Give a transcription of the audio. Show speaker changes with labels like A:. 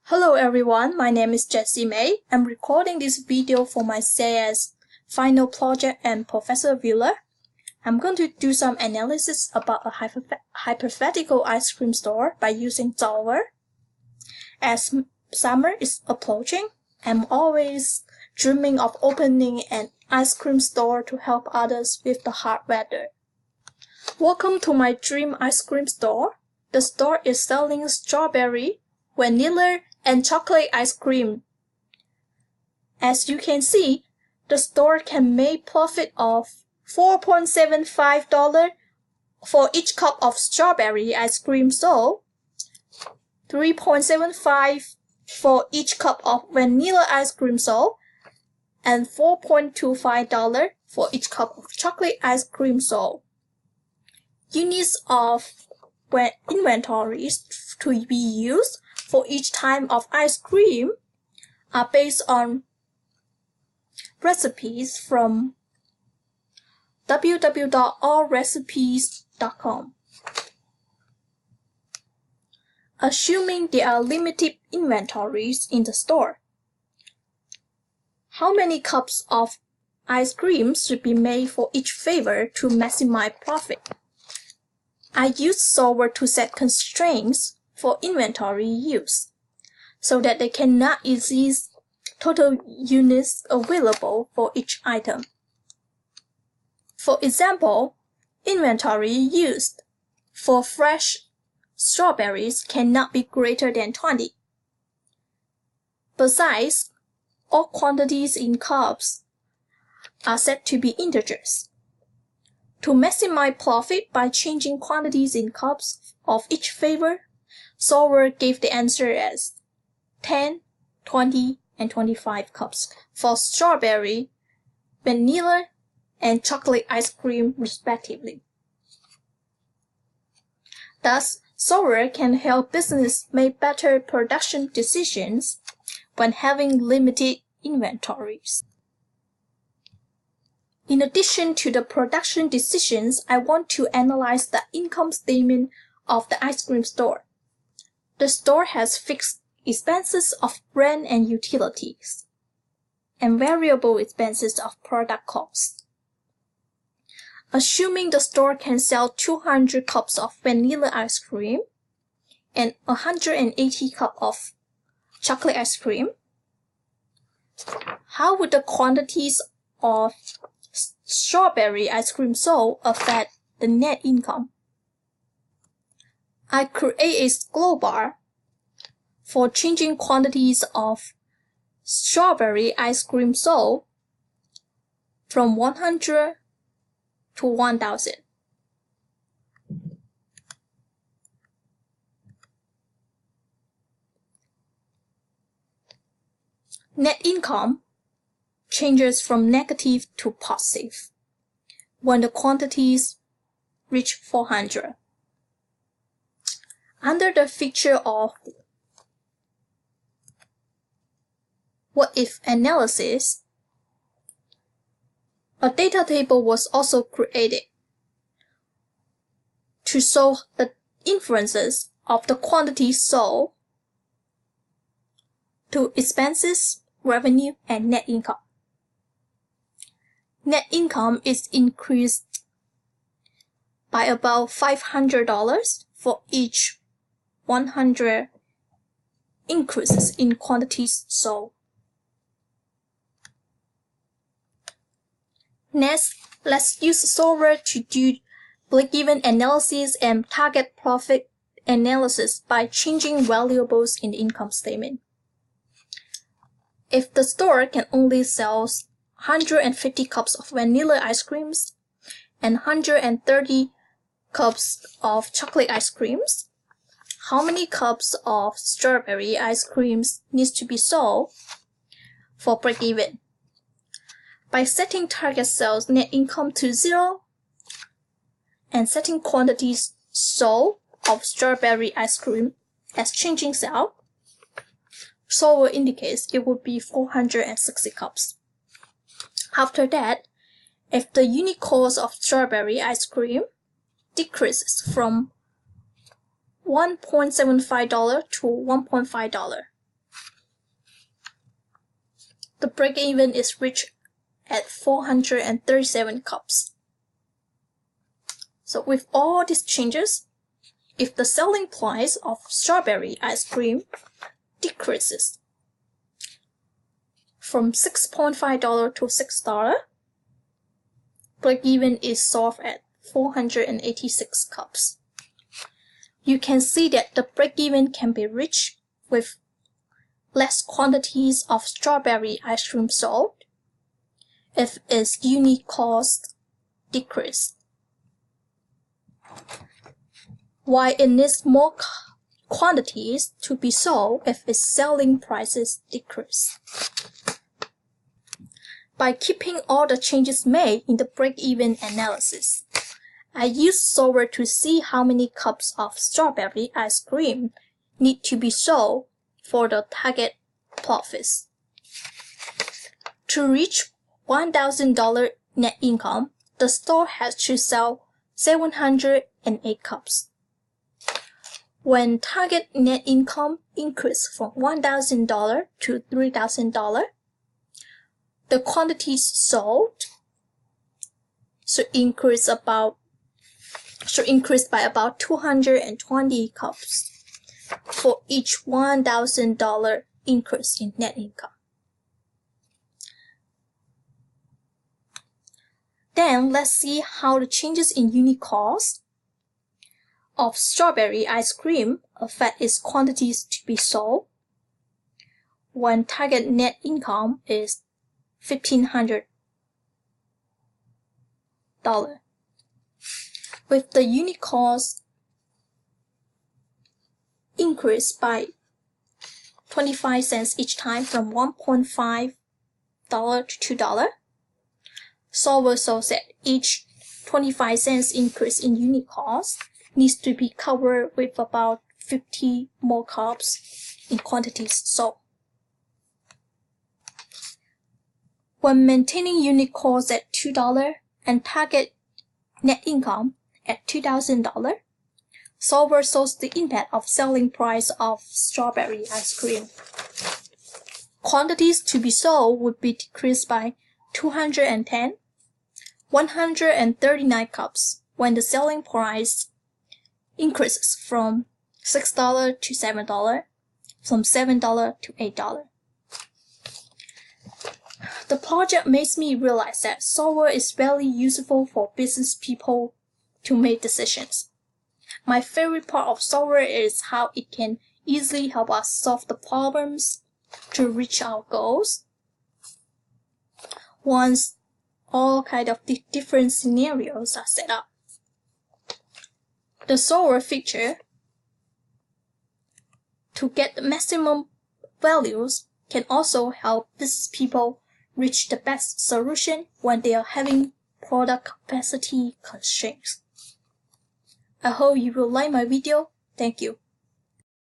A: Hello everyone, my name is Jessie May. I'm recording this video for my CIS final project and Professor Wheeler. I'm going to do some analysis about a hypothetical ice cream store by using solver. As summer is approaching, I'm always dreaming of opening an ice cream store to help others with the hard weather. Welcome to my dream ice cream store. The store is selling strawberry, vanilla, and chocolate ice cream. As you can see, the store can make profit of $4.75 for each cup of strawberry ice cream sold, $3.75 for each cup of vanilla ice cream sold, and $4.25 for each cup of chocolate ice cream sold. Units of inventories to be used for each type of ice cream are based on recipes from www.allrecipes.com. Assuming there are limited inventories in the store, how many cups of ice cream should be made for each flavor to maximize profit? I use solver to set constraints for inventory use, so that they cannot exceed total units available for each item. For example, inventory used for fresh strawberries cannot be greater than 20. Besides, all quantities in cups are set to be integers. To maximize profit by changing quantities in cups of each flavor, solver gave the answer as 10, 20, and 25 cups for strawberry, vanilla, and chocolate ice cream respectively. Thus, solver can help business make better production decisions when having limited inventories. In addition to the production decisions, I want to analyze the income statement of the ice cream store. The store has fixed expenses of rent and utilities, and variable expenses of product costs. Assuming the store can sell 200 cups of vanilla ice cream and 180 cups of chocolate ice cream, how would the quantities of strawberry ice cream sold affect the net income? I create a scroll bar for changing quantities of strawberry ice cream sold from 100 to 1000. Net income changes from negative to positive when the quantities reach 400. Under the feature of what-if analysis, a data table was also created to show the inferences of the quantities sold to expenses, revenue, and net income. Net income is increased by about $500 for each 100 increases in quantities sold. Next, let's use solver to do break-even analysis and target profit analysis by changing variables in the income statement. If the store can only sell 150 cups of vanilla ice creams and 130 cups of chocolate ice creams, how many cups of strawberry ice creams needs to be sold for break-even? By setting target sales net income to 0 and setting quantities sold of strawberry ice cream as changing cell, solver indicates it would be 460 cups. After that, if the unit cost of strawberry ice cream decreases from $1.75 to $1.5, the break-even is reached at 437 cups. So with all these changes, if the selling price of strawberry ice cream decreases from $6.5 to $6, break-even is solved at 486 cups. You can see that the break-even can be reached with less quantities of strawberry ice cream sold if its unit cost decreases, while it needs more quantities to be sold if its selling prices decrease. By keeping all the changes made in the break-even analysis, I used solver to see how many cups of strawberry ice cream need to be sold for the target profits. To reach $1,000 net income, the store has to sell 708 cups. When target net income increased from $1,000 to $3,000, the quantities sold should increase by about 220 cups for each $1,000 increase in net income. Then let's see how the changes in unit cost of strawberry ice cream affect its quantities to be sold when target net income is $1,500. With the unit cost increased by 25 cents each time from $1.5 to $2, solver shows that each 25 cents increase in unit cost needs to be covered with about 50 more cups in quantities sold. When maintaining unit cost at $2 and target net income at $2,000, solver shows the impact of selling price of strawberry ice cream. Quantities to be sold would be decreased by 210, 139 cups when the selling price increases from $6 to $7, from $7 to $8. The project makes me realize that solver is very useful for business people to make decisions. My favorite part of solver is how it can easily help us solve the problems to reach our goals. Once all kind of different scenarios are set up, the solver feature to get the maximum values can also help business people reach the best solution when they are having product capacity constraints. I hope you will like my video. Thank you.